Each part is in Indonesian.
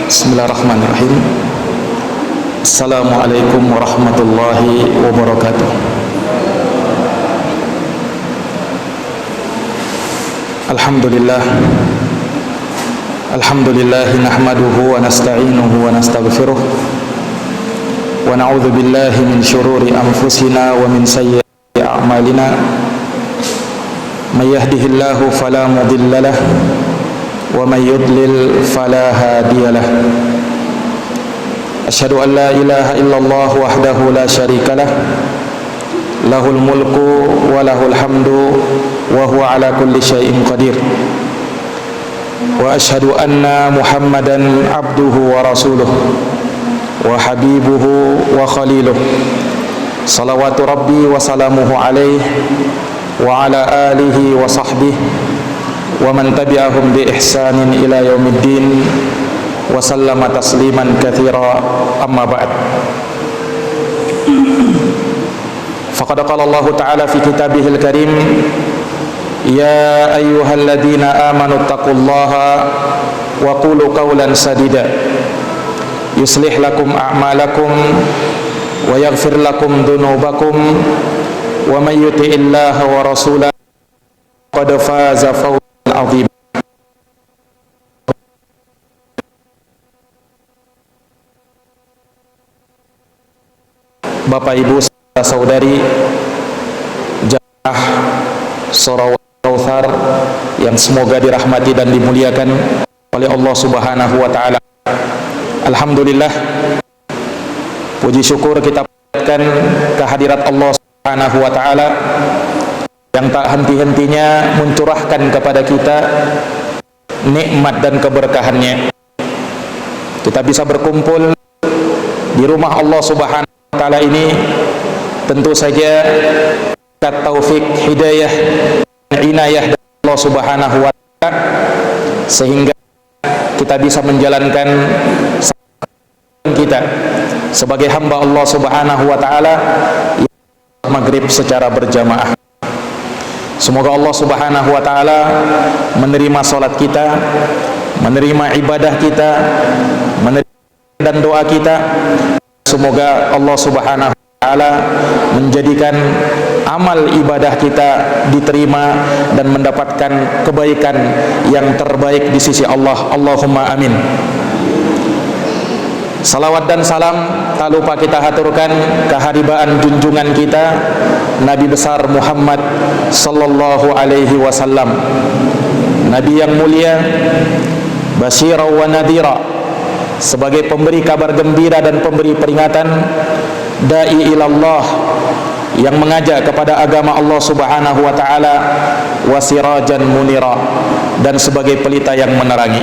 Bismillahirrahmanirrahim. Assalamualaikum warahmatullahi wabarakatuh. Alhamdulillah. Alhamdulillah nahmaduhu wa nasta'inuhu wa nastaghfiruh. Wa na'udzu billahi min syururi anfusina wa min sayyiati a'malina. May yahdihillahu fala mudilla lahu wa may yudlil fala hadiyalah. Asyhadu an la ilaha illallah wahdahu la syarika lah, lahul mulku wa lahul hamdu wa huwa ala kulli syai'in qadir. Wa asyhadu anna Muhammadan abduhu wa rasuluh wa habibuhu wa khaliluh. Salawatu rabbi wa salamuhu alaihi wa ala alihi wa sahbihi wa man tabi'ahum bi ihsanin ila yaumiddin wa sallama tasliman katsira, amma ba'd. Faqad qala Allah ta'ala fi kitabihil karim, ya ayyuhalladzina amanu taqullaha wa qulu qawlan sadida yuslih lakum a'malakum wa yaghfir lakum dhunubakum wa may yuti'illaha wa rasulahu qad faza fawzan 'azima. Bapak Ibu saudari jamaah Shalawat Kautsar yang semoga dirahmati dan dimuliakan oleh Allah Subhanahu wa taala. Alhamdulillah, puji syukur kita panjatkan kehadirat Allah Subhanahu wa taala yang tak henti-hentinya mencurahkan kepada kita nikmat dan keberkahannya. Kita bisa berkumpul di rumah Allah Subhanahu wa taala ini tentu saja berkat taufik, hidayah, dan inayah dari Allah Subhanahu wa taala, sehingga kita bisa menjalankan kita sebagai hamba Allah Subhanahu wa taala maghrib secara berjamaah. Semoga Allah Subhanahu wa taala menerima salat kita, menerima ibadah kita, menerima dan doa kita. Semoga Allah Subhanahu wa taala menjadikan amal ibadah kita diterima dan mendapatkan kebaikan yang terbaik di sisi Allah. Allahumma amin. Salawat dan salam tak lupa kita haturkan keharibaan junjungan kita Nabi besar Muhammad sallallahu alaihi wasallam, Nabi yang mulia, basyira wa nadhira, sebagai pemberi kabar gembira dan pemberi peringatan, dai ilallah, yang mengajak kepada agama Allah Subhanahu wa taala, wasirajan munira, dan sebagai pelita yang menerangi.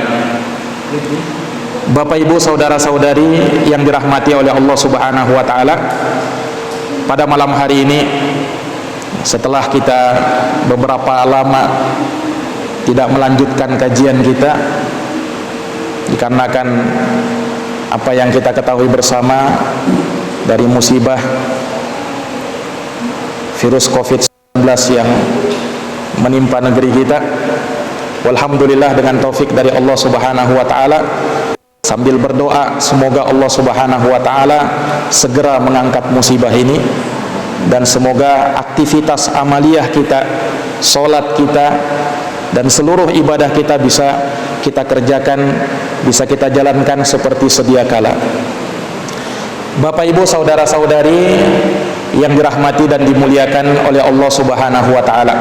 Bapak Ibu saudara-saudari yang dirahmati oleh Allah Subhanahu wa taala, pada malam hari ini setelah kita beberapa lama tidak melanjutkan kajian kita dikarenakan apa yang kita ketahui bersama dari musibah virus COVID-19 yang menimpa negeri kita. Walhamdulillah, dengan taufik dari Allah Subhanahu wa taala, sambil berdoa semoga Allah Subhanahu wa taala segera mengangkat musibah ini, dan semoga aktivitas amaliyah kita, salat kita, dan seluruh ibadah kita bisa kita kerjakan, bisa kita jalankan seperti sedia kala. Bapak Ibu saudara-saudari yang dirahmati dan dimuliakan oleh Allah Subhanahu wa taala,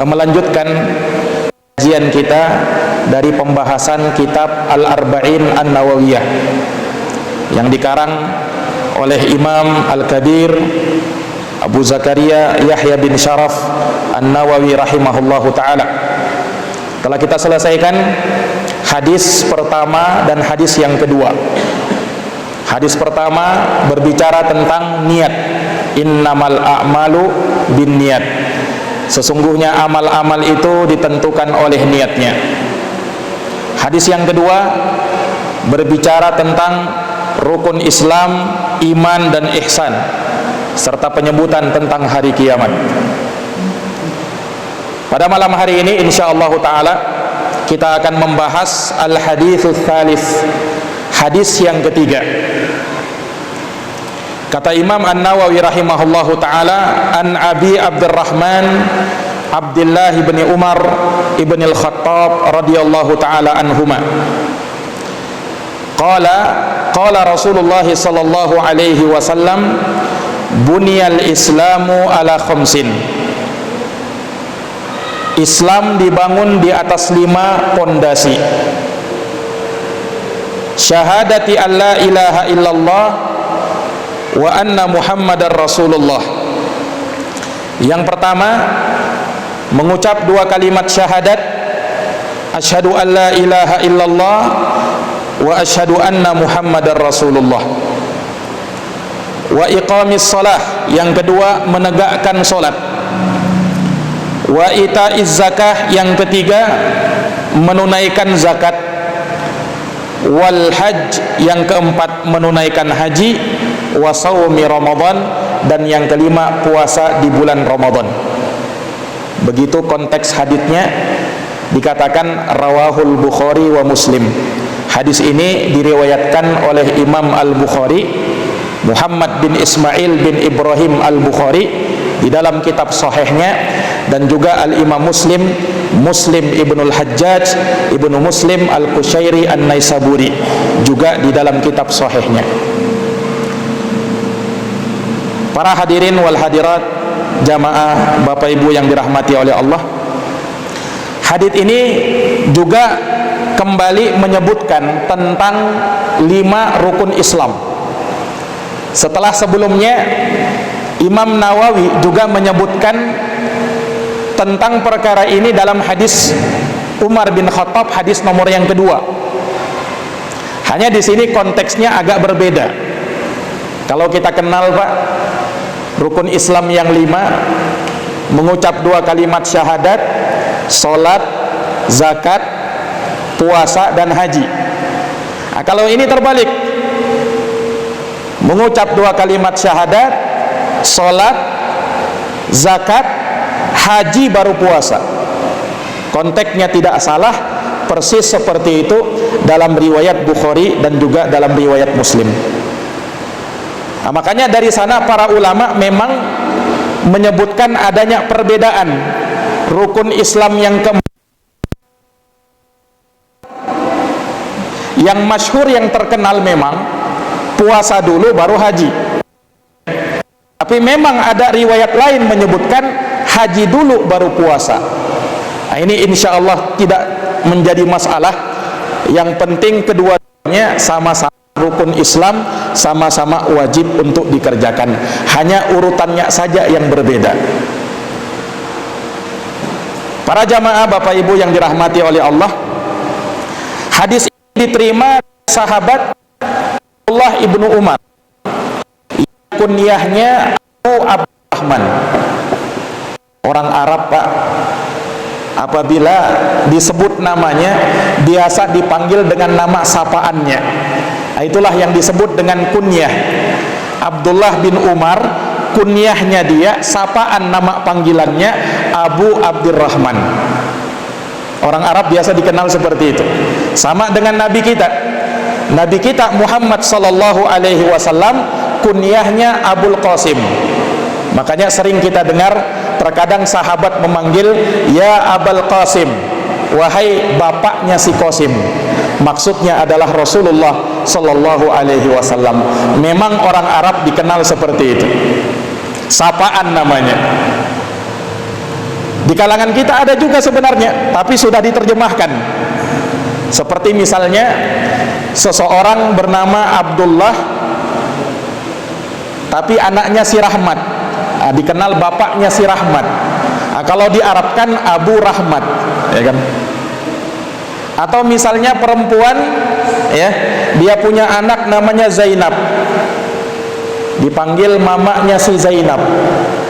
melanjutkan kajian kita dari pembahasan kitab Al-Arba'in An-Nawawiyah yang dikarang oleh Imam Al-Kabir Abu Zakaria Yahya bin Sharaf An-Nawawi rahimahullahu ta'ala. Telah kita selesaikan hadis pertama dan hadis yang kedua. Hadis pertama berbicara tentang niat, innamal a'malu bin niat, sesungguhnya amal-amal itu ditentukan oleh niatnya. Hadis yang kedua berbicara tentang rukun Islam, iman dan ihsan, serta penyebutan tentang hari kiamat. Pada malam hari ini insyaallah ta'ala kita akan membahas al-haditsus tsalits, hadis yang ketiga. Kata Imam An-Nawawi rahimahullahu taala, an Abi Abdurrahman Abdullah bin Umar ibn al-Khattab radhiyallahu taala anhuma. Qala Rasulullah sallallahu alaihi wasallam, buniyal islamu ala khamsin. Islam dibangun di atas 5 pondasi. Syahadati an la ilaha illallah wa anna Muhammadar Rasulullah. Yang pertama, mengucap 2 kalimat syahadat, asyhadu an la ilaha illallah wa asyhadu anna Muhammadar Rasulullah. Wa iqamis shalah, yang kedua menegakkan salat. Wa itaiz zakah, yang ketiga menunaikan zakat. Wal hajj, yang keempat menunaikan haji. Wa shaumi Ramadan, dan yang kelima puasa di bulan Ramadan. Begitu konteks hadisnya, dikatakan rawahul Bukhari wa Muslim. Hadis ini diriwayatkan oleh Imam Al-Bukhari, Muhammad bin Ismail bin Ibrahim Al-Bukhari, di dalam kitab sahihnya, dan juga Al-Imam Muslim, Muslim Ibnul Hajjaj Ibnu Muslim Al-Qushairi An-Naisaburi, juga di dalam kitab sahihnya. Para hadirin wal hadirat, jamaah Bapak Ibu yang dirahmati oleh Allah, hadis ini juga kembali menyebutkan tentang 5 rukun Islam. Setelah sebelumnya Imam Nawawi juga menyebutkan tentang perkara ini dalam hadis Umar bin Khattab, hadis nomor yang kedua. Hanya di sini konteksnya agak berbeda. Kalau kita kenal, Pak, rukun Islam yang 5, mengucap 2 kalimat syahadat, salat, zakat, puasa, dan haji. Nah, kalau ini terbalik, mengucap 2 kalimat syahadat, salat, zakat, haji, baru puasa. Konteksnya tidak salah, persis seperti itu dalam riwayat Bukhari dan juga dalam riwayat Muslim. Nah, makanya dari sana para ulama memang menyebutkan adanya perbedaan rukun Islam yang yang masyhur, yang terkenal memang puasa dulu baru haji. Tapi memang ada riwayat lain menyebutkan haji dulu baru puasa. Nah, ini insya Allah tidak menjadi masalah. Yang penting keduanya sama-sama rukun Islam, sama-sama wajib untuk dikerjakan. Hanya urutannya saja yang berbeda. Para jamaah Bapak Ibu yang dirahmati oleh Allah, hadis ini diterima sahabat Abdullah ibnu Umar, kunyahnya Abu Abdurrahman. Orang Arab, Pak, apabila disebut namanya biasa dipanggil dengan nama sapaannya. Nah, itulah yang disebut dengan kunyah. Abdullah bin Umar, kunyahnya dia, sapaan nama panggilannya Abu Abdurrahman. Orang Arab biasa dikenal seperti itu. Sama dengan Nabi kita. Nabi kita Muhammad sallallahu alaihi wasallam, kunyahnya Abul Qasim. Makanya sering kita dengar terkadang sahabat memanggil ya Abul Qasim, wahai bapaknya si Qasim. Maksudnya adalah Rasulullah sallallahu alaihi wasallam. Memang orang Arab dikenal seperti itu, sapaan namanya. Di kalangan kita ada juga sebenarnya, tapi sudah diterjemahkan. Seperti misalnya seseorang bernama Abdullah, tapi anaknya si Rahmat. Nah, dikenal bapaknya si Rahmat. Nah, kalau diarabkan Abu Rahmat, ya kan? Atau misalnya perempuan, ya, dia punya anak namanya Zainab, dipanggil mamanya si Zainab.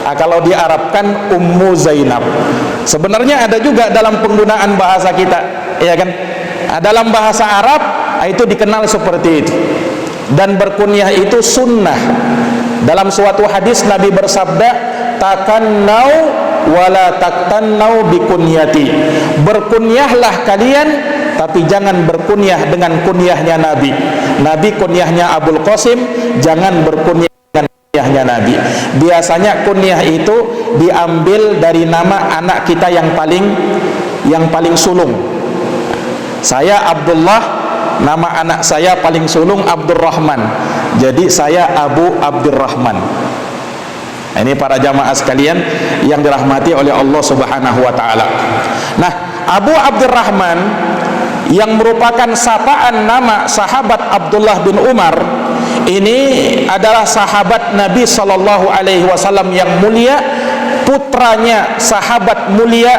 Nah, kalau diarabkan Ummu Zainab. Sebenarnya ada juga dalam penggunaan bahasa kita, ya kan? Nah, dalam bahasa Arab itu dikenal seperti itu. Dan berkunyah itu sunnah. Dalam suatu hadis Nabi bersabda, takannau wala taqtannau bikunyati. Berkunyahlah kalian, tapi jangan berkunyah dengan kunyahnya Nabi. Nabi kunyahnya Abul Qasim, jangan berkunyah dengan kunyahnya Nabi. Biasanya kunyah itu diambil dari nama anak kita yang paling sulung. Saya Abdullah, nama anak saya paling sulung Abdurrahman. Jadi saya Abu Abdurrahman. Ini para jamaah sekalian yang dirahmati oleh Allah Subhanahu wa taala. Nah, Abu Abdurrahman yang merupakan sapaan nama sahabat Abdullah bin Umar, ini adalah sahabat Nabi sallallahu alaihi wasallam yang mulia, putranya sahabat mulia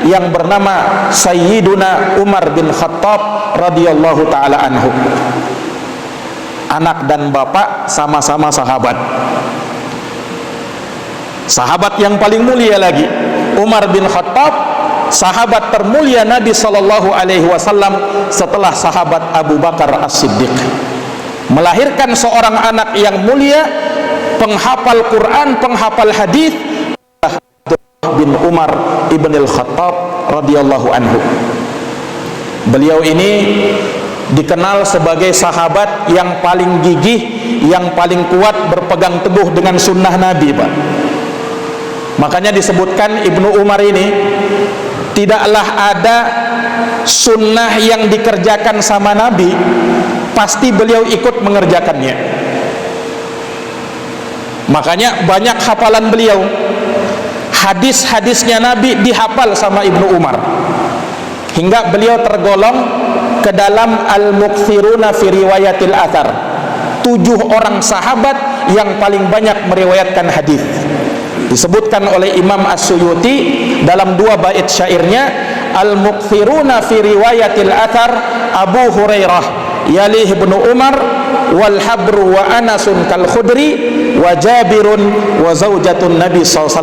yang bernama Sayyiduna Umar bin Khattab radhiyallahu taala anhu. Anak dan bapak sama-sama sahabat. Sahabat yang paling mulia lagi, Umar bin Khattab, sahabat termulia Nabi sallallahu alaihi wasallam setelah sahabat Abu Bakar As-Siddiq, melahirkan seorang anak yang mulia, penghafal Quran, penghafal hadis, bin Umar ibn al-Khattab radhiyallahu anhu. Beliau ini dikenal sebagai sahabat yang paling gigih, yang paling kuat berpegang teguh dengan sunnah Nabi, Pak. Makanya disebutkan Ibnu Umar ini tidaklah ada sunnah yang dikerjakan sama Nabi pasti beliau ikut mengerjakannya. Makanya banyak hafalan beliau, hadis-hadisnya Nabi dihafal sama Ibnu Umar, hingga beliau tergolong ke dalam al-mukthiruna fi riwayatil athar, 7 orang sahabat yang paling banyak meriwayatkan hadis. Disebutkan oleh Imam As-Suyuti dalam 2 bait syairnya, al-mukthiruna fi riwayatil athar Abu Hurairah yalih Ibnu Umar wal habru wa Anasun kal Khudri wa Jabirun wa zaujatun Nabi SAW.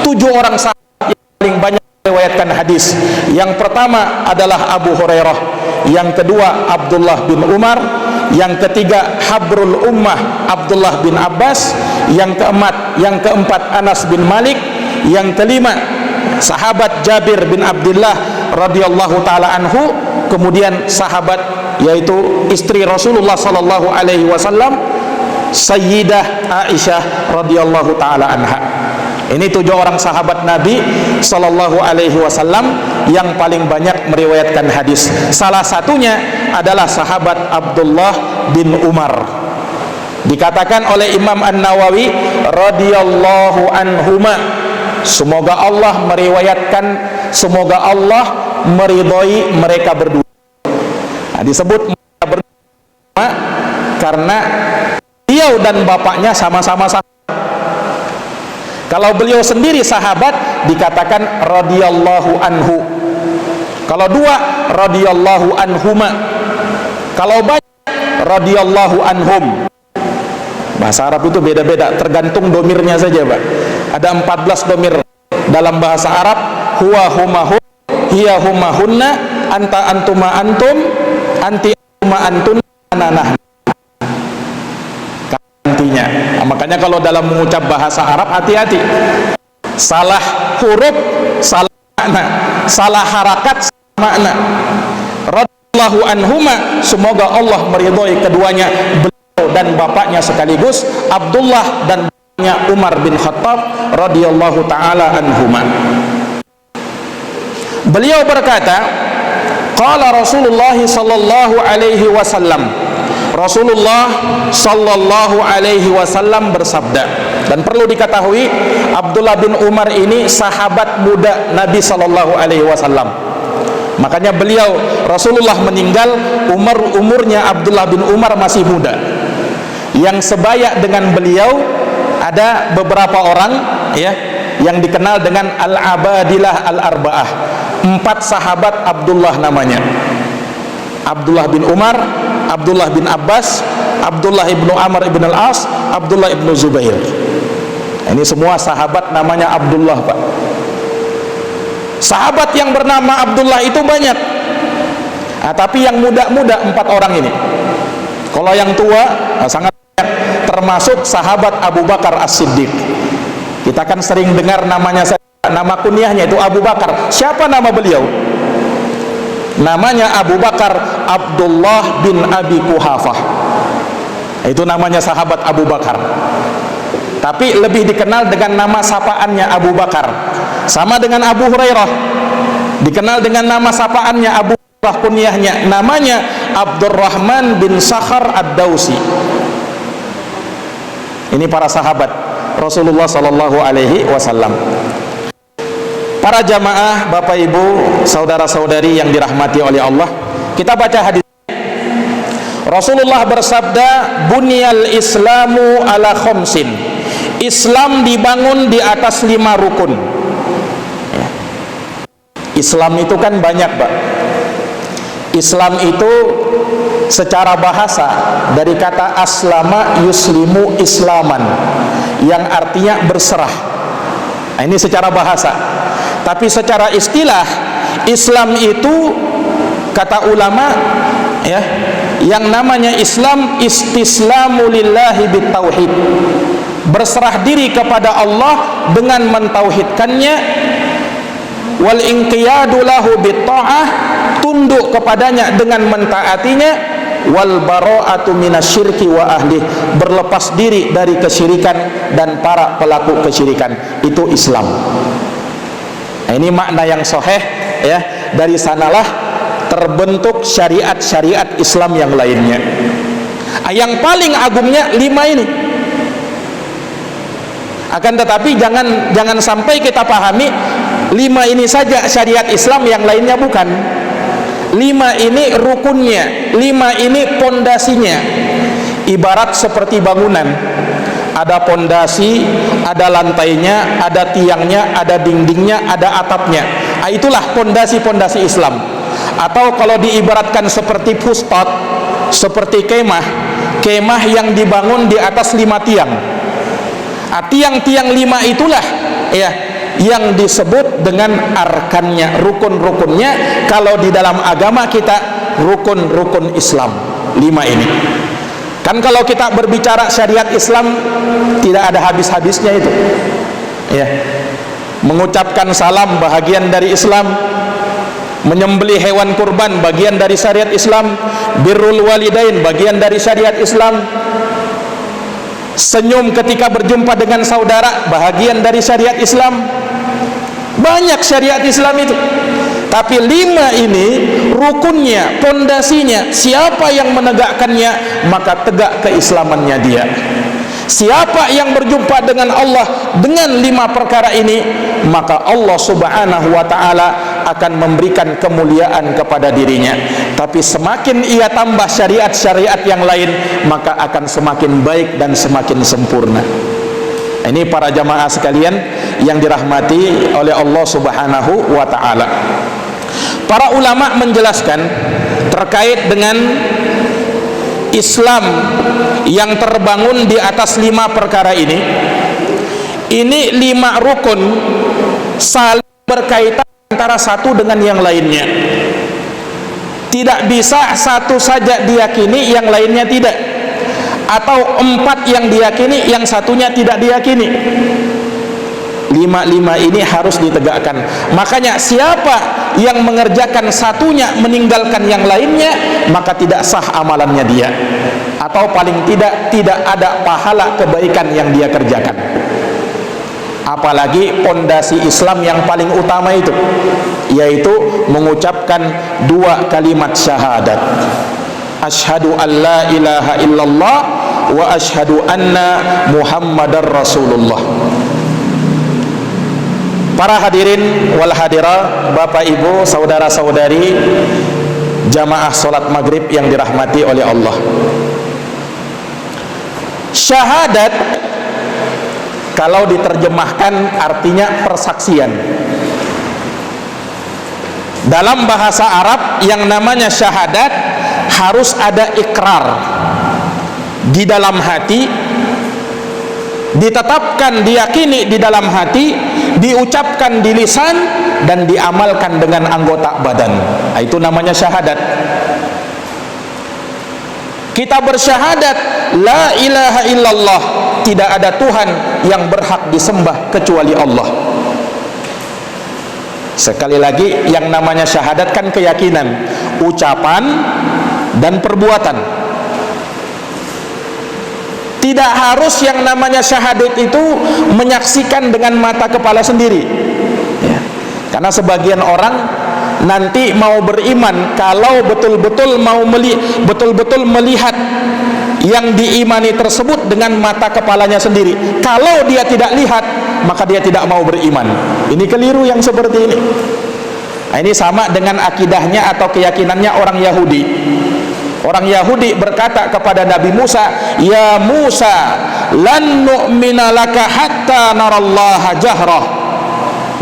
7 orang sahabat yang paling banyak meriwayatkan hadis. Yang pertama adalah Abu Hurairah, yang kedua Abdullah bin Umar, yang ketiga Habrul Ummah Abdullah bin Abbas, yang keempat Anas bin Malik, yang kelima sahabat Jabir bin Abdullah radhiyallahu taala anhu, kemudian sahabat yaitu istri Rasulullah sallallahu alaihi wasallam Sayyidah Aisyah radhiyallahu taala anha. Ini 7 orang sahabat Nabi sallallahu alaihi wasallam yang paling banyak meriwayatkan hadis. Salah satunya adalah sahabat Abdullah bin Umar. Dikatakan oleh Imam An-Nawawi radhiyallahu anhuma, semoga Allah meriwayatkan, semoga Allah meridhoi mereka berdua. Nah, disebut mereka berdua karena beliau dan bapaknya sama-sama sahabat. Kalau beliau sendiri sahabat dikatakan radhiyallahu anhu. Kalau 2 radhiyallahu anhuma. Kalau banyak radhiyallahu anhum. Bahasa Arab itu beda-beda, tergantung domirnya saja, Pak. Ada 14 domir dalam bahasa Arab. Huwa huma hum, hiya huma hunna, anta antuma antum, anti antuma antun, ananah. Intinya. Nah, makanya kalau dalam mengucap bahasa Arab hati-hati. Salah huruf, salah makna, salah harakat, salah makna. Radhiyallahu anhuma, semoga Allah meridhoi keduanya, beliau dan bapaknya sekaligus, Abdullah dan bapaknya Umar bin Khattab radhiyallahu taala anhuma. Beliau berkata, qala Rasulullah sallallahu alaihi wasallam, Rasulullah sallallahu alaihi wasallam bersabda. Dan perlu diketahui, Abdullah bin Umar ini sahabat muda Nabi sallallahu alaihi wasallam. Makanya beliau, Rasulullah meninggal, umurnya Abdullah bin Umar masih muda. Yang sebaya dengan beliau ada beberapa orang, ya, yang dikenal dengan al-abadilah al-arba'ah. 4 sahabat Abdullah namanya. Abdullah bin Umar, Abdullah bin Abbas, Abdullah ibnu Amr ibn al-As, Abdullah ibnu Zubair. Ini semua sahabat namanya Abdullah, Pak. Sahabat yang bernama Abdullah itu banyak. Nah, tapi yang muda-muda 4 orang ini. Kalau yang tua sangat banyak, termasuk sahabat Abu Bakar As-Siddiq. Kita kan sering dengar namanya nama kunyahnya itu Abu Bakar. Siapa nama beliau? Namanya Abu Bakar Abdullah bin Abi Quhafah. Itu namanya sahabat Abu Bakar, tapi lebih dikenal dengan nama sapaannya Abu Bakar. Sama dengan Abu Hurairah, dikenal dengan nama sapaannya Abu Hurairah, kunyahnya namanya Abdurrahman bin Sakhar Ad-Dausi. Ini para sahabat Rasulullah sallallahu alaihi wasallam. Para jamaah, Bapak Ibu, saudara-saudari yang dirahmati oleh Allah, kita baca hadis. Rasulullah bersabda, "Bunyal Islamu ala khamsin." Islam dibangun di atas 5 rukun. Islam itu kan banyak, Pak. Islam itu secara bahasa dari kata aslama yuslimu islaman, yang artinya berserah. Nah, ini secara bahasa. Tapi secara istilah, Islam itu kata ulama ya, yang namanya Islam istislamu lillahi bitauhid. Berserah diri kepada Allah dengan mentauhidkannya, wal inqiyadu lahu bitta'ah, tunduk kepadanya dengan mentaatinya, wal bara'atu minasyirki wa ahli, berlepas diri dari kesyirikan dan para pelaku kesyirikan. Itu Islam. Nah, ini makna yang sahih ya. Dari sanalah terbentuk syariat-syariat Islam yang lainnya. Yang paling agungnya 5 ini. Akan tetapi jangan sampai kita pahami 5 ini saja syariat Islam, yang lainnya bukan. 5 ini rukunnya, 5 ini pondasinya. Ibarat seperti bangunan, ada pondasi, ada lantainya, ada tiangnya, ada dindingnya, ada atapnya. Itulah pondasi-pondasi Islam. Atau kalau diibaratkan seperti pusat, seperti kemah yang dibangun di atas 5 tiang. Tiang-tiang 5 itulah ya yang disebut dengan arkannya, rukun-rukunnya. Kalau di dalam agama kita, rukun-rukun Islam 5 ini. Kan kalau kita berbicara syariat Islam tidak ada habis-habisnya itu ya. Mengucapkan salam bahagian dari Islam, menyembelih hewan kurban bagian dari syariat Islam, birrul walidain bagian dari syariat Islam, senyum ketika berjumpa dengan saudara bahagian dari syariat Islam. Banyak syariat Islam itu. Tapi 5 ini rukunnya, pondasinya. Siapa yang menegakkannya, maka tegak keislamannya dia. Siapa yang berjumpa dengan Allah dengan 5 perkara ini, maka Allah subhanahu wa ta'ala akan memberikan kemuliaan kepada dirinya. Tapi semakin ia tambah syariat-syariat yang lain, maka akan semakin baik dan semakin sempurna. Ini para jamaah sekalian yang dirahmati oleh Allah subhanahu wa ta'ala. Para ulama menjelaskan terkait dengan Islam yang terbangun di atas 5 perkara ini. Ini 5 rukun saling berkaitan antara satu dengan yang lainnya. Tidak bisa satu saja diyakini, yang lainnya tidak. Atau 4 yang diyakini, yang satunya tidak diyakini. 5 ini harus ditegakkan. Makanya siapa yang mengerjakan satunya meninggalkan yang lainnya, maka tidak sah amalannya dia, atau paling tidak ada pahala kebaikan yang dia kerjakan. Apalagi pondasi Islam yang paling utama itu, yaitu mengucapkan 2 kalimat syahadat. Asyhadu an la ilaha illallah wa asyhadu anna Muhammadar Rasulullah. Para hadirin wal hadirat, Bapak Ibu, saudara-saudari jamaah salat maghrib yang dirahmati oleh Allah. Syahadat kalau diterjemahkan artinya persaksian. Dalam bahasa Arab yang namanya syahadat harus ada ikrar di dalam hati, ditetapkan, diyakini di dalam hati, diucapkan di lisan, dan diamalkan dengan anggota badan. Itu namanya syahadat. Kita bersyahadat la ilaha illallah, tidak ada Tuhan yang berhak disembah kecuali Allah. Sekali lagi, yang namanya syahadat kan keyakinan, ucapan dan perbuatan. Tidak harus yang namanya syahadat itu menyaksikan dengan mata kepala sendiri ya. Karena sebagian orang nanti mau beriman, kalau betul-betul melihat yang diimani tersebut dengan mata kepalanya sendiri. Kalau dia tidak lihat, maka dia tidak mau beriman. Ini keliru yang seperti ini. Nah, ini sama dengan akidahnya atau keyakinannya orang Yahudi. Orang Yahudi berkata kepada Nabi Musa, "Ya Musa, lan nu'mina laka hatta narallaha jahrah."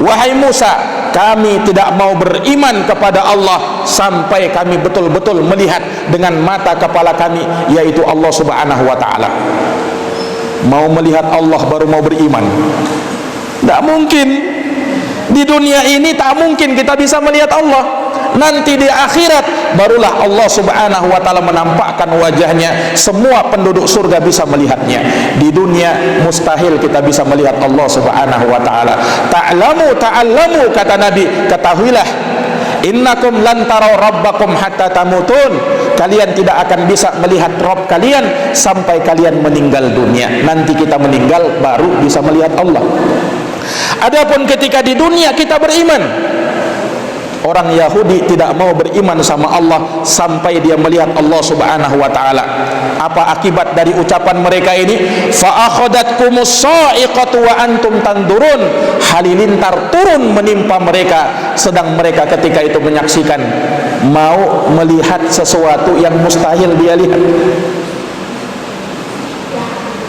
Wahai Musa, kami tidak mau beriman kepada Allah sampai kami betul-betul melihat dengan mata kepala kami, yaitu Allah Subhanahu wa ta'ala. Mau melihat Allah baru mau beriman. Tidak mungkin. Di dunia ini tak mungkin kita bisa melihat Allah. Nanti di akhirat barulah Allah Subhanahu wa ta'ala menampakkan wajahnya, semua penduduk surga bisa melihatnya. Di dunia mustahil kita bisa melihat Allah Subhanahu wa ta'ala. Ta'allamu, kata Nabi, ketahuilah, innakum lan tarau rabbakum hatta tamutun. Kalian tidak akan bisa melihat Rabb kalian sampai kalian meninggal dunia. Nanti kita meninggal baru bisa melihat Allah. Adapun ketika di dunia kita beriman, orang Yahudi tidak mau beriman sama Allah sampai dia melihat Allah Subhanahu wa ta'ala. Apa akibat dari ucapan mereka ini? Fa akhadatkumus sa'iqatu wa antum tandurun. Halilintar turun menimpa mereka, sedang mereka ketika itu menyaksikan, mau melihat sesuatu yang mustahil dia lihat.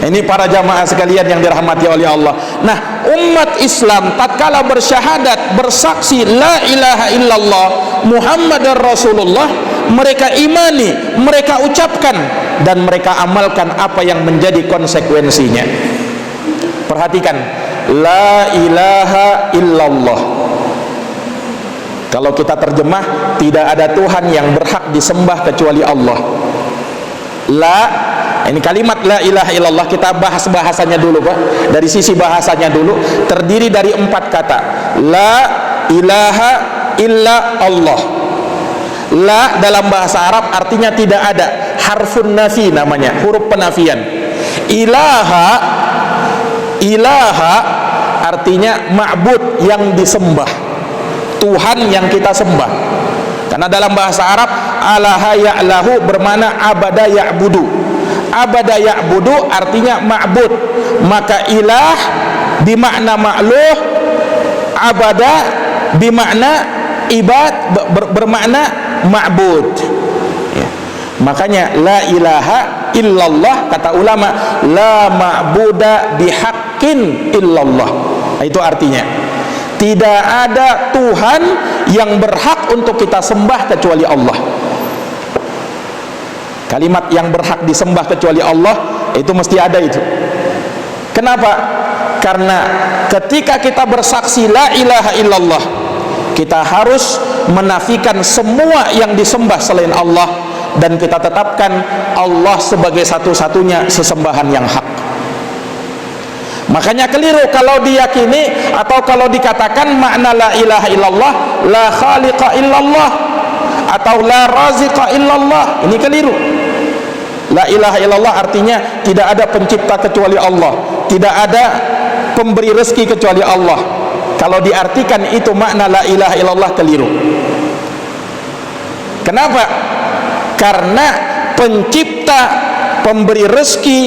Ini para jamaah sekalian yang dirahmati oleh Allah. Nah, umat Islam tatkala bersyahadat, bersaksi la ilaha illallah Muhammadar Rasulullah, mereka imani, mereka ucapkan dan mereka amalkan apa yang menjadi konsekuensinya. Perhatikan, la ilaha illallah. Kalau kita terjemah, tidak ada Tuhan yang berhak disembah kecuali Allah. Ini kalimat la ilaha illallah, kita bahas bahasanya dulu Pak. Dari sisi bahasanya dulu, terdiri dari 4 kata. La ilaha illa Allah. La dalam bahasa Arab artinya tidak ada, harfun nafi namanya, huruf penafian. Ilaha artinya ma'bud, yang disembah, Tuhan yang kita sembah. Karena dalam bahasa Arab alaha ya'lahu bermakna abada ya'budu. Abada ya'budu artinya ma'bud, maka ilah bimakna ma'luh, abada bimakna ibad, bermakna ma'bud ya. Makanya la ilaha illallah, kata ulama, la ma'buda bihaqqin illallah. Itu artinya tidak ada Tuhan yang berhak untuk kita sembah kecuali Allah. Kalimat yang berhak disembah kecuali Allah itu mesti ada itu. Kenapa? Karena ketika kita bersaksi la ilaha illallah, kita harus menafikan semua yang disembah selain Allah, dan kita tetapkan Allah sebagai satu-satunya sesembahan yang hak. Makanya keliru kalau diyakini atau kalau dikatakan makna la ilaha illallah la khaliqa illallah atau la raziqa illallah. Ini keliru. La ilaha illallah artinya tidak ada pencipta kecuali Allah, tidak ada pemberi rezeki kecuali Allah. Kalau diartikan itu makna la ilaha illallah, keliru. Kenapa? Karena pencipta, pemberi rezeki,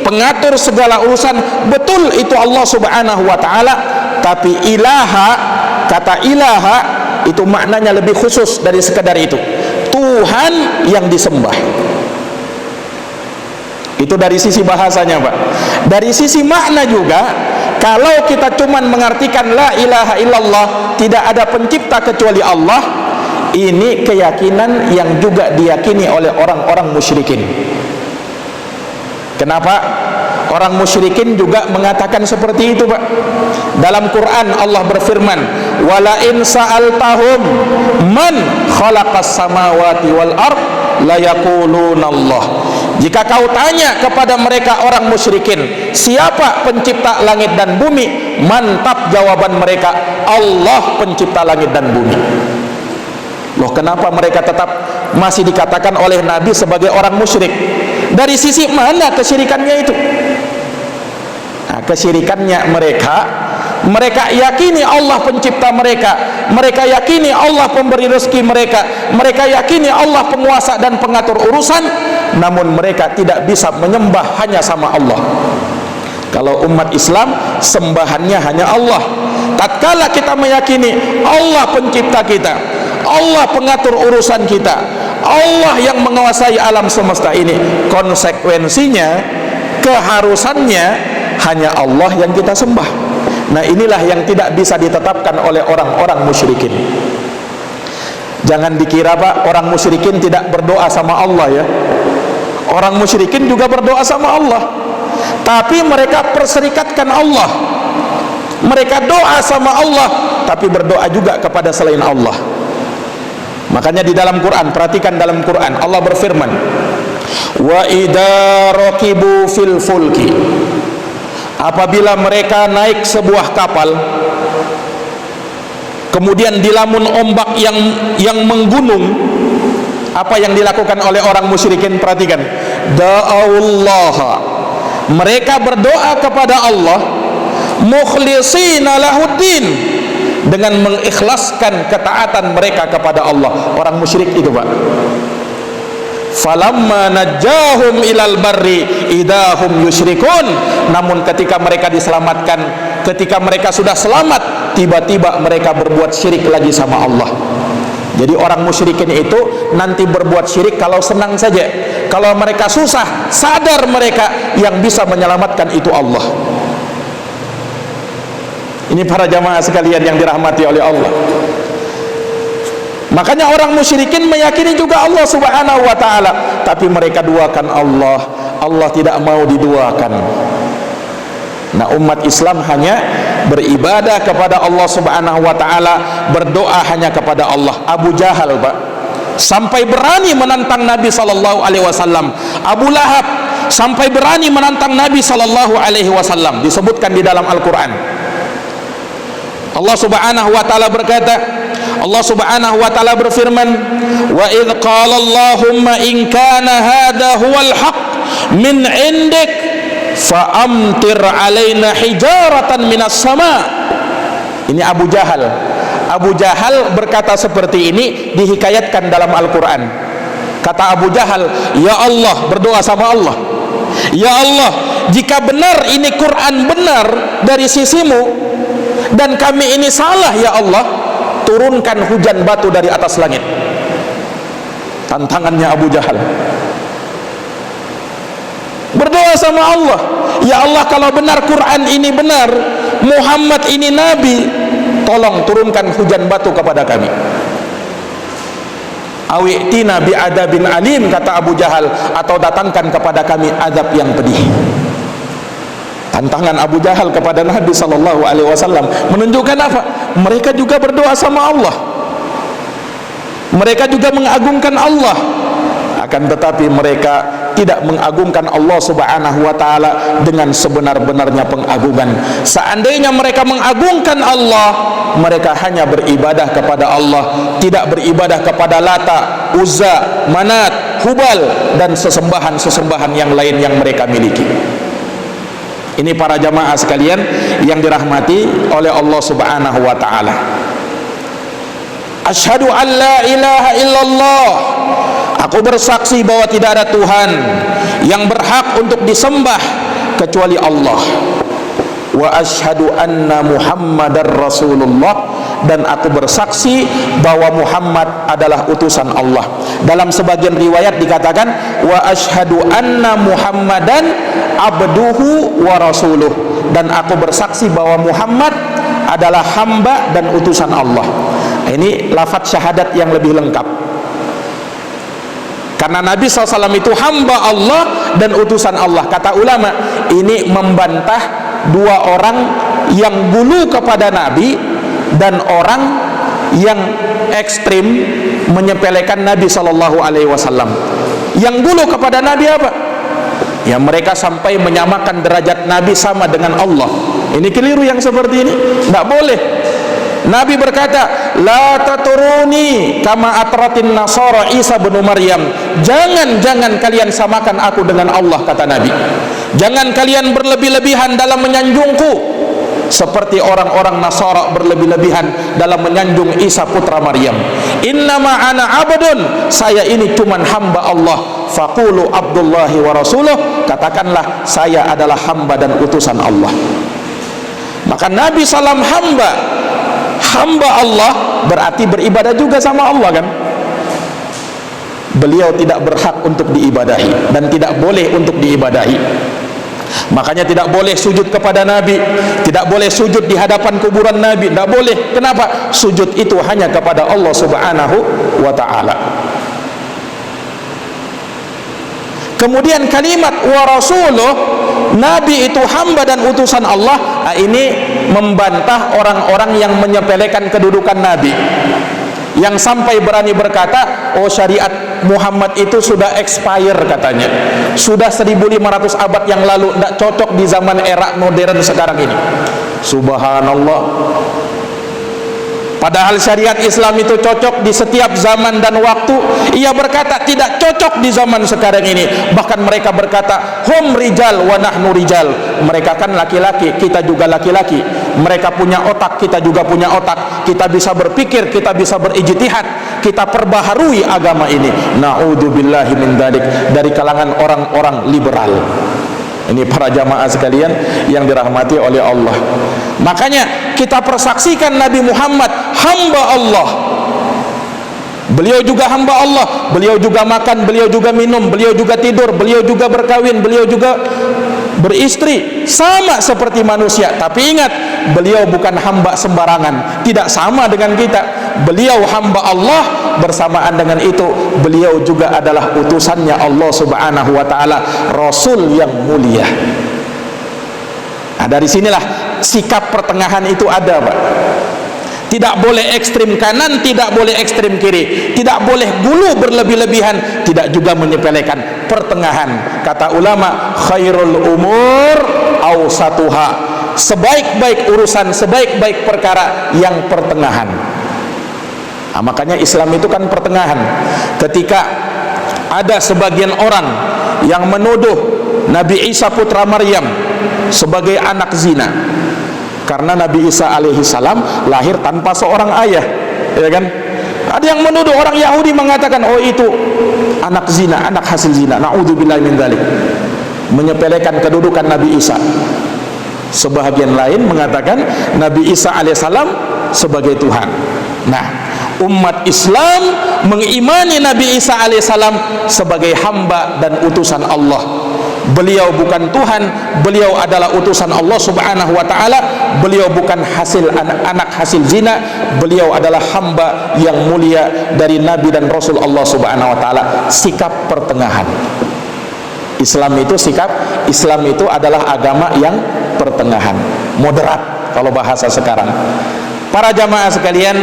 pengatur segala urusan, betul itu Allah Subhanahu wa ta'ala. Tapi ilaha, kata ilaha itu maknanya lebih khusus dari sekedar itu, Tuhan yang disembah. Itu dari sisi bahasanya Pak. Dari sisi makna juga, kalau kita cuman mengartikan la ilaha illallah, tidak ada pencipta kecuali Allah, ini keyakinan yang juga diyakini oleh orang-orang musyrikin. Kenapa? Orang musyrikin juga mengatakan seperti itu Pak. Dalam Quran Allah berfirman, wala in sa'altahum man khalaqas samawati wal ard la yaquluna Allah. Jika kau tanya kepada mereka orang musyrikin, siapa pencipta langit dan bumi? Mantap jawaban mereka, Allah pencipta langit dan bumi. Loh, kenapa mereka tetap masih dikatakan oleh Nabi sebagai orang musyrik? Dari sisi mana kesyirikannya itu? Nah, kesyirikannya mereka yakini Allah pencipta mereka yakini Allah pemberi rezeki mereka yakini Allah penguasa dan pengatur urusan, namun mereka tidak bisa menyembah hanya sama Allah. Kalau umat Islam sembahannya hanya Allah. Tatkala kita meyakini Allah pencipta kita, Allah pengatur urusan kita, Allah yang menguasai alam semesta ini, konsekuensinya, keharusannya hanya Allah yang kita sembah. Nah, inilah yang tidak bisa ditetapkan oleh orang-orang musyrikin. Jangan dikira Pak, orang musyrikin tidak berdoa sama Allah ya. Orang musyrikin juga berdoa sama Allah, tapi mereka perserikatkan Allah. Mereka doa sama Allah, tapi berdoa juga kepada selain Allah. Makanya di dalam Quran, perhatikan dalam Quran, Allah berfirman, wa idza raqibu fil fulki, apabila mereka naik sebuah kapal, kemudian dilamun ombak yang menggunung, apa yang dilakukan oleh orang musyrikin? Perhatikan, da'awullah, mereka berdoa kepada Allah, mukhlisina lahuddin, dengan mengikhlaskan ketaatan mereka kepada Allah. Orang musyrik itu Pak, falamma najjahum ilal barri idahum yusyrikun, namun ketika mereka diselamatkan, ketika mereka sudah selamat, tiba-tiba mereka berbuat syirik lagi sama Allah. Jadi orang musyrikin itu nanti berbuat syirik kalau senang saja. Kalau mereka susah, sadar mereka yang bisa menyelamatkan itu Allah. Ini para jamaah sekalian yang dirahmati oleh Allah. Makanya orang musyrikin meyakini juga Allah subhanahu wa ta'ala, tapi mereka duakan Allah. Allah tidak mau diduakan. Nah, umat Islam hanya beribadah kepada Allah subhanahu wa ta'ala, berdoa hanya kepada Allah. Abu Jahal Pak, sampai berani menantang Nabi sallallahu alaihi wasallam. Abu Lahab sampai berani menantang Nabi sallallahu alaihi wasallam. Disebutkan di dalam Al-Quran. Allah subhanahu wa ta'ala berkata, Allah subhanahu wa ta'ala berfirman, wa idh qala Allahumma in kana hadha huwal haq min indik fa amtir alaina hijaratan minas sama. Ini Abu Jahal. Abu Jahal berkata seperti ini, dihikayatkan dalam Al-Quran. Kata Abu Jahal, ya Allah, berdoa sama Allah, ya Allah, jika benar ini Quran benar dari sisimu dan kami ini salah, ya Allah, turunkan hujan batu dari atas langit. Tantangannya Abu Jahal. Berdoa sama Allah, ya Allah, kalau benar Quran ini benar, Muhammad ini nabi, tolong turunkan hujan batu kepada kami. Awi'tina bi'adabin alim, kata Abu Jahal, atau datangkan kepada kami azab yang pedih. Tantangan Abu Jahal kepada Nabi sallallahu alaihi wasallam menunjukkan apa? Mereka juga berdoa sama Allah. Mereka juga mengagungkan Allah. Akan tetapi mereka tidak mengagungkan Allah subhanahu wa ta'ala dengan sebenar-benarnya pengagungan. Seandainya mereka mengagungkan Allah, mereka hanya beribadah kepada Allah, tidak beribadah kepada Lata, Uzza, Manat, Hubal, dan sesembahan-sesembahan yang lain yang mereka miliki. Ini para jamaah sekalian yang dirahmati oleh Allah subhanahu wa ta'ala. Asyhadu an la ilaha illallah, aku bersaksi bahwa tidak ada Tuhan yang berhak untuk disembah kecuali Allah. Wa asyhadu anna Muhammadar Rasulullah, dan aku bersaksi bahwa Muhammad adalah utusan Allah. Dalam sebagian riwayat dikatakan wa asyhadu anna Muhammadan abduhu wa rasuluh, dan aku bersaksi bahwa Muhammad adalah hamba dan utusan Allah. Ini lafaz syahadat yang lebih lengkap, karena Nabi SAW itu hamba Allah dan utusan Allah. Kata ulama, ini membantah dua orang yang gulu kepada Nabi dan orang yang ekstrim menyepelekan Nabi SAW. Yang gulu kepada Nabi apa? Ya, mereka sampai menyamakan derajat Nabi sama dengan Allah. Ini keliru yang seperti ini, tidak boleh. Nabi berkata, la taturuni kama atratin nasara Isa bin Maryam. Jangan kalian samakan aku dengan Allah, kata Nabi. Jangan kalian berlebih-lebihan dalam menyanjungku seperti orang-orang Nasara berlebih-lebihan dalam menyanjung Isa putra Maryam. Innama ana abdun, saya ini cuman hamba Allah. Faqulu abdullahi wa rasuluh, katakanlah saya adalah hamba dan utusan Allah. Maka Nabi SAW hamba Allah, berarti beribadah juga sama Allah, kan? Beliau tidak berhak untuk diibadahi dan tidak boleh untuk diibadahi. Makanya tidak boleh sujud kepada Nabi, tidak boleh sujud di hadapan kuburan Nabi, tidak boleh. Kenapa? Sujud itu hanya kepada Allah Subhanahu wa ta'ala. Kemudian kalimat wa rasuluh, Nabi itu hamba dan utusan Allah, ini membantah orang-orang yang menyepelekan kedudukan Nabi, yang sampai berani berkata, oh syariat Muhammad itu sudah expire katanya, sudah 1500 abad yang lalu, tidak cocok di zaman era modern sekarang ini. Subhanallah. Padahal syariat Islam itu cocok di setiap zaman dan waktu. Ia berkata tidak cocok di zaman sekarang ini. Bahkan mereka berkata, hum rijal wa nahnu rijal. Mereka kan laki-laki, kita juga laki-laki. Mereka punya otak, kita juga punya otak. Kita bisa berpikir, kita bisa berijtihad, kita perbaharui agama ini. Na'udzubillahi min dzalik, dari kalangan orang-orang liberal. Ini para jamaah sekalian yang dirahmati oleh Allah. Makanya kita persaksikan Nabi Muhammad hamba Allah. Beliau juga hamba Allah. Beliau juga makan, beliau juga minum, beliau juga tidur, beliau juga berkawin, beliau juga beristri, sama seperti manusia. Tapi ingat, beliau bukan hamba sembarangan, tidak sama dengan kita. Beliau hamba Allah, bersamaan dengan itu beliau juga adalah utusannya Allah Subhanahu wa ta'ala, Rasul yang mulia. Nah, dari sinilah sikap pertengahan itu ada, Pak. Tidak boleh ekstrim kanan, tidak boleh ekstrim kiri, tidak boleh gulu berlebih-lebihan, tidak juga menyepelekan. Pertengahan. Kata ulama, khairul umur awsatuha, sebaik-baik urusan, sebaik-baik perkara yang pertengahan. Nah, makanya Islam itu kan pertengahan. Ketika ada sebagian orang yang menuduh Nabi Isa putra Maryam sebagai anak zina, karena Nabi Isa alaihi salam lahir tanpa seorang ayah, ya kan? Ada yang menuduh, orang Yahudi mengatakan, oh itu anak zina, anak hasil zina. Na'udzubillahi min dzalik, menyepelekan kedudukan Nabi Isa. Sebahagian lain mengatakan Nabi Isa alaihissalam sebagai Tuhan. Nah, umat Islam mengimani Nabi Isa alaihissalam sebagai hamba dan utusan Allah. Beliau bukan Tuhan, beliau adalah utusan Allah Subhanahu wa ta'ala. Beliau bukan hasil anak hasil zina, beliau adalah hamba yang mulia dari Nabi dan Rasul Allah Subhanahu wa ta'ala. Sikap pertengahan. Islam itu Islam itu adalah agama yang pertengahan, moderat kalau bahasa sekarang. Para jamaah sekalian,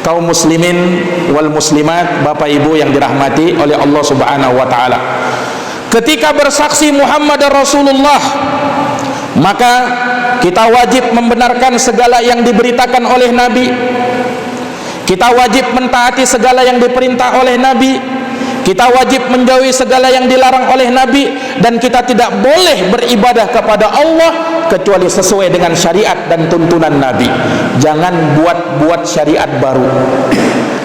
kaum muslimin wal muslimat, Bapak Ibu yang dirahmati oleh Allah Subhanahu wa ta'ala, ketika bersaksi Muhammad Rasulullah, maka kita wajib membenarkan segala yang diberitakan oleh Nabi. Kita wajib mentaati segala yang diperintah oleh Nabi. Kita wajib menjauhi segala yang dilarang oleh Nabi. Dan kita tidak boleh beribadah kepada Allah kecuali sesuai dengan syariat dan tuntunan Nabi. Jangan buat syariat baru.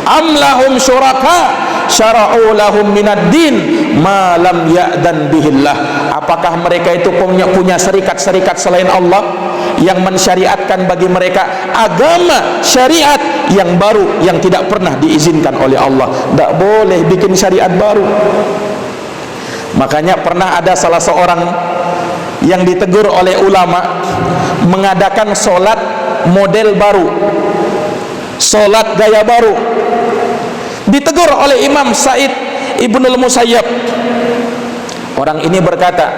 Am lahum syuraka syara'u lahum minad din ma lam ya'dan bihillah. Apakah mereka itu punya serikat-serikat selain Allah yang mensyariatkan bagi mereka agama syariat yang baru yang tidak pernah diizinkan oleh Allah? Tidak boleh bikin syariat baru. Makanya pernah ada salah seorang yang ditegur oleh ulama mengadakan sholat model baru, sholat gaya baru. Ditegur oleh Imam Sa'id Ibnul Musayyab. Orang ini berkata,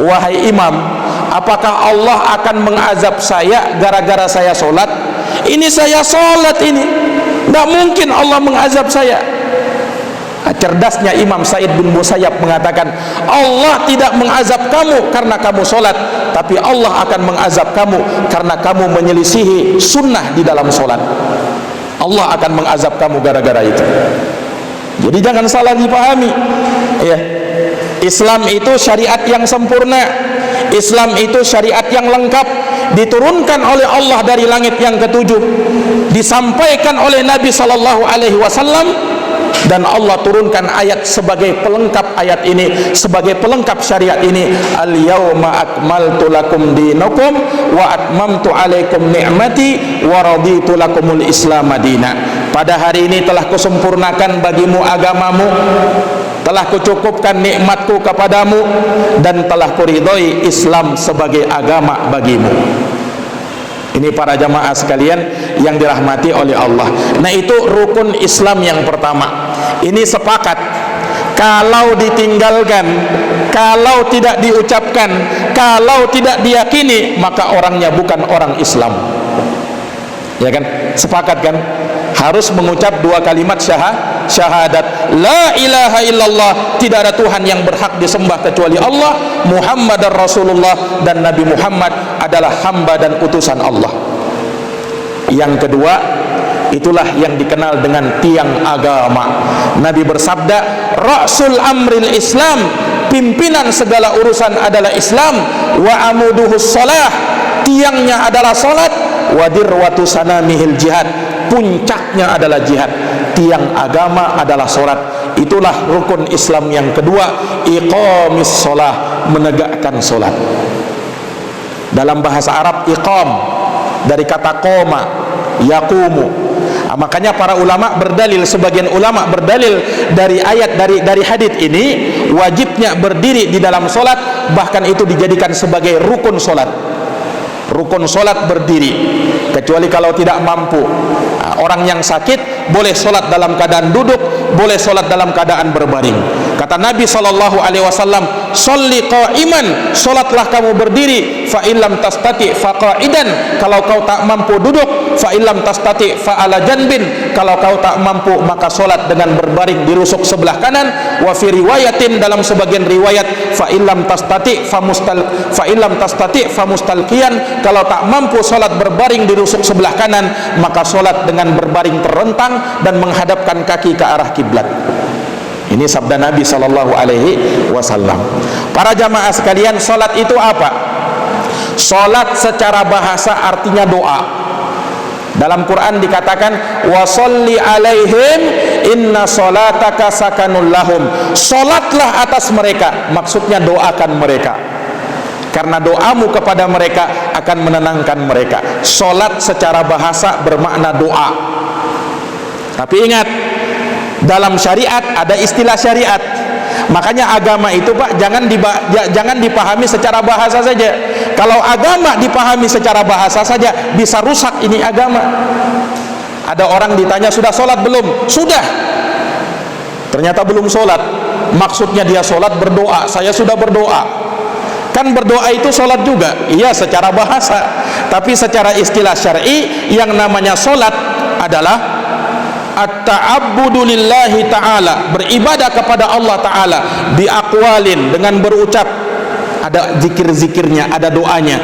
wahai imam, apakah Allah akan mengazab saya gara-gara saya sholat? Ini saya sholat ini, tidak mungkin Allah mengazab saya. Cerdasnya Imam Sa'id bin Musayyab mengatakan, Allah tidak mengazab kamu karena kamu sholat, tapi Allah akan mengazab kamu karena kamu menyelisihi sunnah di dalam sholat. Allah akan mengazab kamu gara-gara itu. Jadi jangan salah dipahami ya. Islam itu syariat yang sempurna, Islam itu syariat yang lengkap, diturunkan oleh Allah dari langit yang ketujuh, disampaikan oleh Nabi SAW, dan Allah turunkan ayat sebagai pelengkap ayat ini, sebagai pelengkap syariat ini. Al-yawma akmaltu lakum dinakum wa atmamtu alaikum ni'mati wa raditu lakumul Islam madina. Pada hari ini telah kusempurnakan bagimu agamamu, telah kucukupkan nikmatku kepadamu, dan telah kuridhoi Islam sebagai agama bagimu. Ini para jamaah sekalian yang dirahmati oleh Allah. Nah, itu rukun Islam yang pertama. Ini sepakat, kalau ditinggalkan, kalau tidak diucapkan, kalau tidak diyakini, maka orangnya bukan orang Islam. Ya kan? Sepakat kan? Harus mengucap dua kalimat syahadat, la ilaha illallah, tidak ada Tuhan yang berhak disembah kecuali Allah, Muhammadar Rasulullah, dan Nabi Muhammad adalah hamba dan utusan Allah. Yang kedua, itulah yang dikenal dengan tiang agama. Nabi bersabda, Rasul amril Islam, pimpinan segala urusan adalah Islam, wa amuduhus salah, tiangnya adalah salat, wa dirwatu sanamihil jihad, puncaknya adalah jihad. Tiang agama adalah salat. Itulah rukun Islam yang kedua, iqamis shalah, menegakkan salat. Dalam bahasa Arab iqam dari kata qoma, yaqumu. Makanya para ulama berdalil, sebagian ulama berdalil dari ayat, dari hadits ini, wajibnya berdiri di dalam salat, bahkan itu dijadikan sebagai rukun salat. Rukun salat berdiri, kecuali kalau tidak mampu. Orang yang sakit boleh salat dalam keadaan duduk, boleh salat dalam keadaan berbaring. Kata Nabi SAW, sholli qa'iman, salatlah kamu berdiri, fa illam tastati fa qa'idan, kalau kau tak mampu duduk, fa illam tastati fa ala janbin, kalau kau tak mampu maka salat dengan berbaring di rusuk sebelah kanan. Wa fi riwayatin, dalam sebagian riwayat, fa illam tastati fa mustalqiyan, kalau tak mampu salat berbaring di rusuk sebelah kanan, maka salat dengan berbaring terrentang dan menghadapkan kaki ke arah kiblat. Ini sabda Nabi SAW. Para jamaah sekalian, salat itu apa? Salat secara bahasa artinya doa. Dalam Quran dikatakan, wa sholli alaihim inna salataka sakanul lahum, salatlah atas mereka, maksudnya doakan mereka, karena doamu kepada mereka akan menenangkan mereka. Salat secara bahasa bermakna doa. Tapi ingat, dalam syariat ada istilah syariat. Makanya agama itu Pak, jangan dipahami secara bahasa saja. Kalau agama dipahami secara bahasa saja, bisa rusak ini agama. Ada orang ditanya, sudah sholat belum? Sudah. Ternyata belum sholat. Maksudnya dia sholat berdoa, saya sudah berdoa. Kan berdoa itu sholat juga. Iya, secara bahasa. Tapi secara istilah syar'i, yang namanya sholat adalah at-ta'abbudu lillahi ta'ala, beribadah kepada Allah Ta'ala, biaqwalin, dengan berucap, ada zikir-zikirnya, ada doanya,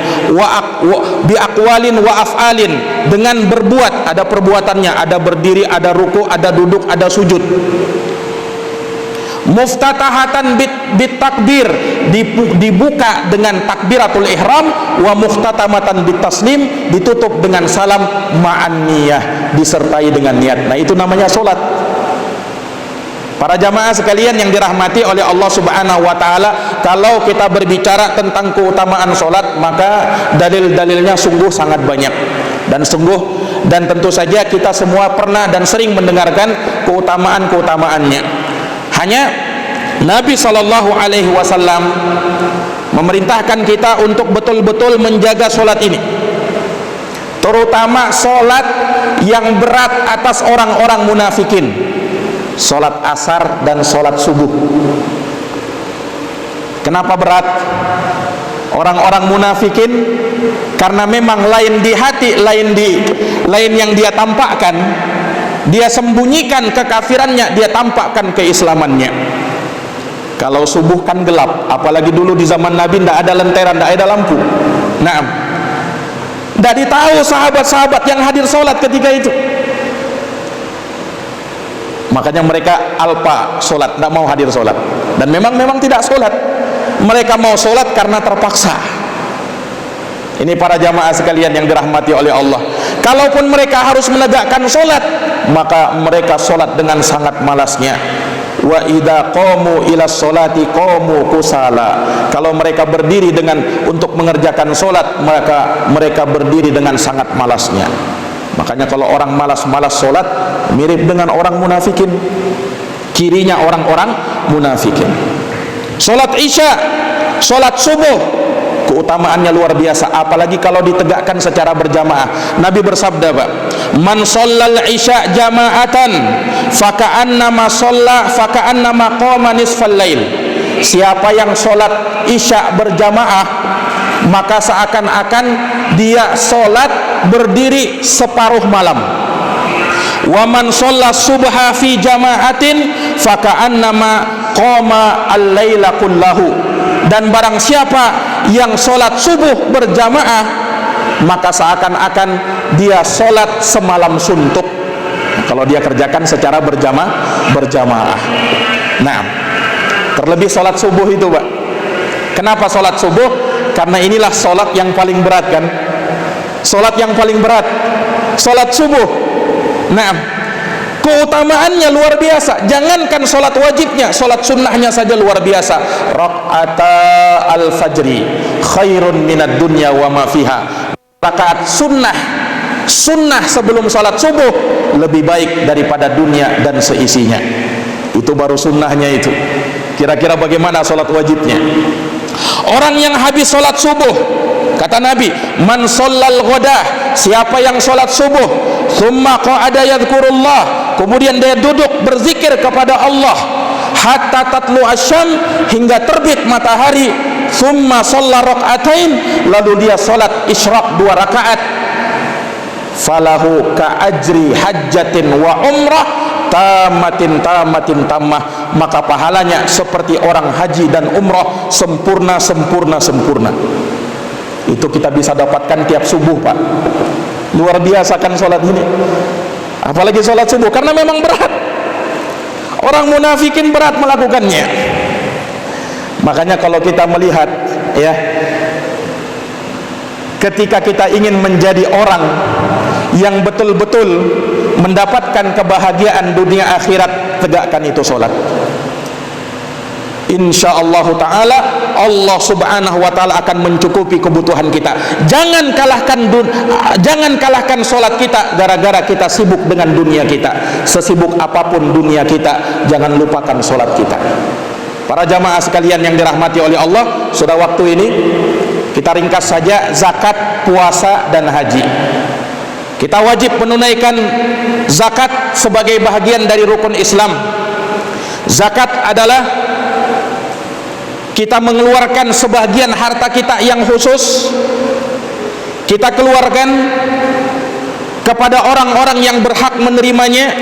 biaqwalin wa af'alin, dengan berbuat, ada perbuatannya, ada berdiri, ada ruku, ada duduk, ada sujud. Muftatahatan bit takbir, dibuka dengan takbiratul ihram, wa mukhtatamatan bit taslim, ditutup dengan salam ma'an niyah, disertai dengan niat. Nah, itu namanya salat. Para jamaah sekalian yang dirahmati oleh Allah Subhanahu wa taala, kalau kita berbicara tentang keutamaan salat, maka dalil-dalilnya sungguh sangat banyak. Dan tentu saja kita semua pernah dan sering mendengarkan keutamaan-keutamaannya. Hanya Nabi SAW memerintahkan kita untuk betul-betul menjaga sholat ini, terutama sholat yang berat atas orang-orang munafikin, sholat asar dan sholat subuh. Kenapa berat? Orang-orang munafikin karena memang lain di hati, lain yang dia tampakkan. dia sembunyikan kekafirannya, dia tampakkan keislamannya. Kalau subuh kan gelap, apalagi dulu di zaman Nabi tidak ada lentera, tidak ada lampu. Nah, tidak ditahu sahabat-sahabat yang hadir sholat ketika itu. Makanya mereka alpa sholat, tidak mau hadir sholat. Dan memang tidak sholat. Mereka mau sholat karena terpaksa. Ini para jamaah sekalian yang dirahmati oleh Allah. Kalaupun mereka harus menegakkan sholat, maka mereka sholat dengan sangat malasnya. Wa idza qamu ila sholati qamu kusala. Kalau mereka berdiri untuk mengerjakan sholat, maka mereka berdiri dengan sangat malasnya. Makanya kalau orang malas-malas sholat, mirip dengan orang munafikin. Cirinya orang-orang munafikin. Sholat isya, sholat subuh, keutamaannya luar biasa, apalagi kalau ditegakkan secara berjamaah. Nabi bersabda, Pak, man shallal isya jama'atan faka'annama qama nisfal lail. Siapa yang sholat isya berjamaah, maka seakan-akan dia sholat berdiri separuh malam. Wa man shalla subha fi jama'atin faka'annama qama al-laila kullahu. Dan barang siapa yang sholat subuh berjamaah, maka seakan-akan dia sholat semalam suntuk. Kalau dia kerjakan secara berjamaah. Nah, terlebih sholat subuh itu, Pak. Kenapa sholat subuh? Karena inilah sholat yang paling berat, kan? Sholat yang paling berat, sholat subuh. Nah, keutamaannya luar biasa. Jangankan sholat wajibnya, sholat sunnahnya saja luar biasa. Raq'ata al-fajri khairun minad dunya wa ma fiha. Rakaat sunnah sebelum sholat subuh lebih baik daripada dunia dan seisinya. Itu baru sunnahnya itu. Kira-kira bagaimana sholat wajibnya? Orang yang habis sholat subuh, kata Nabi, man shallal ghadah, siapa yang sholat subuh, thumma qa'ada yadhkurullah, kemudian dia duduk berzikir kepada Allah hatta tatlu asyam, hingga terbit matahari, thumma shalla rak'atain, lalu dia sholat isyraq 2 rakaat, falahu ka ajri hajjatin wa umrah tamatin tammah, maka pahalanya seperti orang haji dan umrah sempurna. Itu kita bisa dapatkan tiap subuh, Pak. Luar biasa kan sholat ini, apalagi sholat subuh, karena memang berat. Orang munafikin berat melakukannya. Makanya kalau kita melihat, ya, ketika kita ingin menjadi orang yang betul-betul mendapatkan kebahagiaan dunia akhirat, tegakkan itu sholat. Insyaallah ta'ala Allah subhanahu wa ta'ala akan mencukupi kebutuhan kita. Jangan kalahkan sholat kita gara-gara kita sibuk dengan dunia kita. Sesibuk apapun dunia kita, jangan lupakan sholat kita. Para jamaah sekalian yang dirahmati oleh Allah, sudah waktu ini kita ringkas saja zakat, puasa, dan haji. Kita wajib menunaikan zakat sebagai bahagian dari rukun Islam. Zakat adalah kita mengeluarkan sebagian harta kita yang khusus, kita keluarkan kepada orang-orang yang berhak menerimanya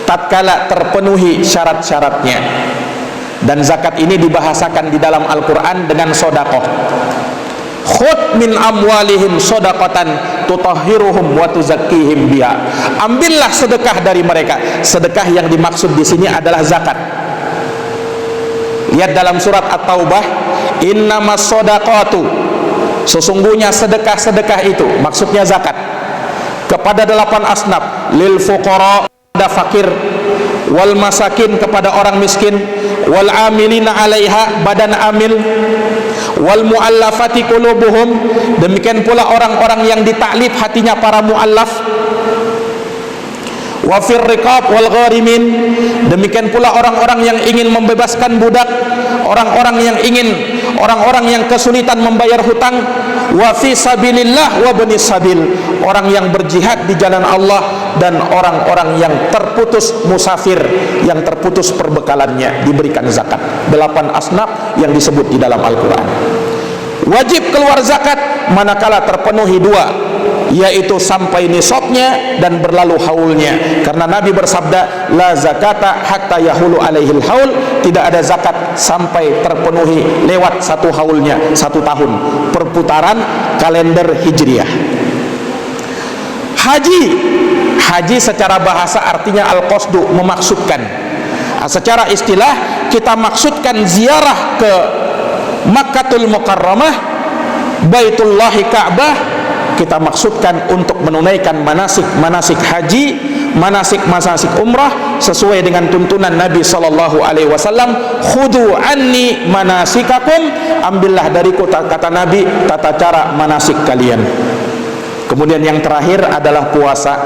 tatkala terpenuhi syarat-syaratnya. Dan zakat ini dibahasakan di dalam Al-Quran dengan sedekah. Khudh min amwalihim shadaqatan tutahhiruhum wa tuzakkihim biha. Ambillah sedekah dari mereka. Sedekah yang dimaksud di sini adalah zakat. Lihat dalam surat At-Taubah, innamas shadaqatu, sesungguhnya sedekah-sedekah itu maksudnya zakat, kepada 8 asnaf, lil fuqara, ada fakir, wal masakin, kepada orang miskin, wal amilina 'alaiha, badan amil, wal muallafati qulubuhum, demikian pula orang-orang yang ditaklif hatinya para muallaf, wa fir riqab wal gharimin, demikian pula orang-orang yang ingin membebaskan budak, orang-orang yang kesulitan membayar hutang, wa fi sabilillah wa bani sabil, orang yang berjihad di jalan Allah, dan orang-orang yang terputus musafir, yang terputus perbekalannya, diberikan zakat. 8 asnaf yang disebut di dalam Al-Quran. Wajib keluar zakat manakala terpenuhi 2 yaitu sampai nisabnya dan berlalu haulnya. Karena Nabi bersabda, la zakata hatta yahulu alaihil haul, tidak ada zakat sampai terpenuhi lewat satu haulnya, 1 tahun perputaran kalender hijriah. Haji secara bahasa artinya al-qasdu, memaksudkan. Secara istilah kita maksudkan ziarah ke Makkatul Mukarramah, Baitullahi Ka'bah, kita maksudkan untuk menunaikan manasik haji, manasik umrah sesuai dengan tuntunan Nabi sallallahu alaihi wasallam, khudu anni manasikakum, ambillah dariku, kata Nabi, tata cara manasik kalian. Kemudian yang terakhir adalah puasa.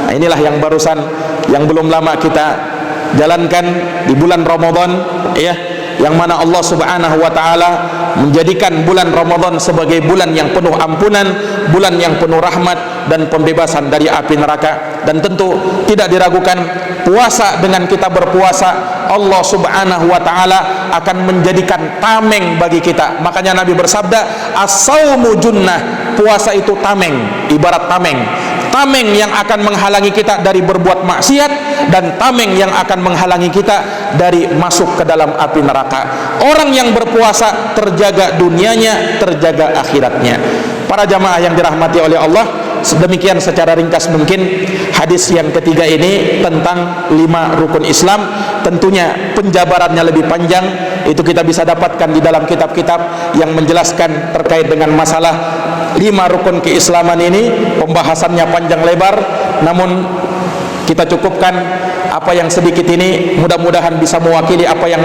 Nah, inilah yang barusan, yang belum lama kita jalankan di bulan Ramadan, ya, yang mana Allah Subhanahu wa taala menjadikan bulan Ramadan sebagai bulan yang penuh ampunan, bulan yang penuh rahmat dan pembebasan dari api neraka. Dan tentu tidak diragukan, puasa, dengan kita berpuasa, Allah Subhanahu wa taala akan menjadikan tameng bagi kita. Makanya Nabi bersabda, as-saumu junnah, puasa itu tameng, ibarat tameng yang akan menghalangi kita dari berbuat maksiat, dan tameng yang akan menghalangi kita dari masuk ke dalam api neraka. Orang yang berpuasa terjaga dunianya, terjaga akhiratnya. Para jamaah yang dirahmati oleh Allah, sedemikian secara ringkas mungkin hadis yang ketiga ini tentang 5 rukun Islam. Tentunya penjabarannya lebih panjang, itu kita bisa dapatkan di dalam kitab-kitab yang menjelaskan terkait dengan masalah 5 rukun keislaman ini. Pembahasannya panjang lebar, namun kita cukupkan apa yang sedikit ini, mudah-mudahan bisa mewakili apa yang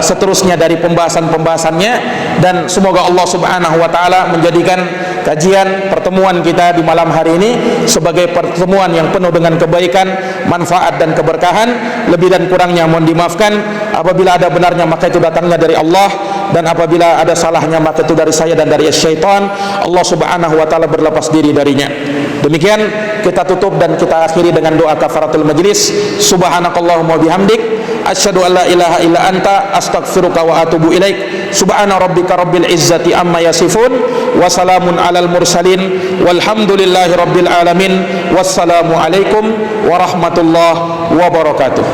seterusnya dari pembahasan-pembahasannya. Dan semoga Allah Subhanahu wa taala menjadikan kajian pertemuan kita di malam hari ini sebagai pertemuan yang penuh dengan kebaikan, manfaat dan keberkahan. Lebih dan kurangnya mohon dimaafkan. Apabila ada benarnya maka itu datangnya dari Allah, dan apabila ada salahnya maka itu dari saya dan dari syaitan. Allah Subhanahu wa taala berlepas diri darinya. Demikian kita tutup dan kita akhiri dengan doa kafaratul majlis. Subhanakallahumma bihamdik, asyhadu an la ilaha illa anta, astaghfiruka wa atubu ilaik. Subhana rabbika rabbil izzati amma yasifun, wa salamun alal mursalin, walhamdulillahi rabbil alamin. Wassalamu alaikum warahmatullahi wabarakatuh.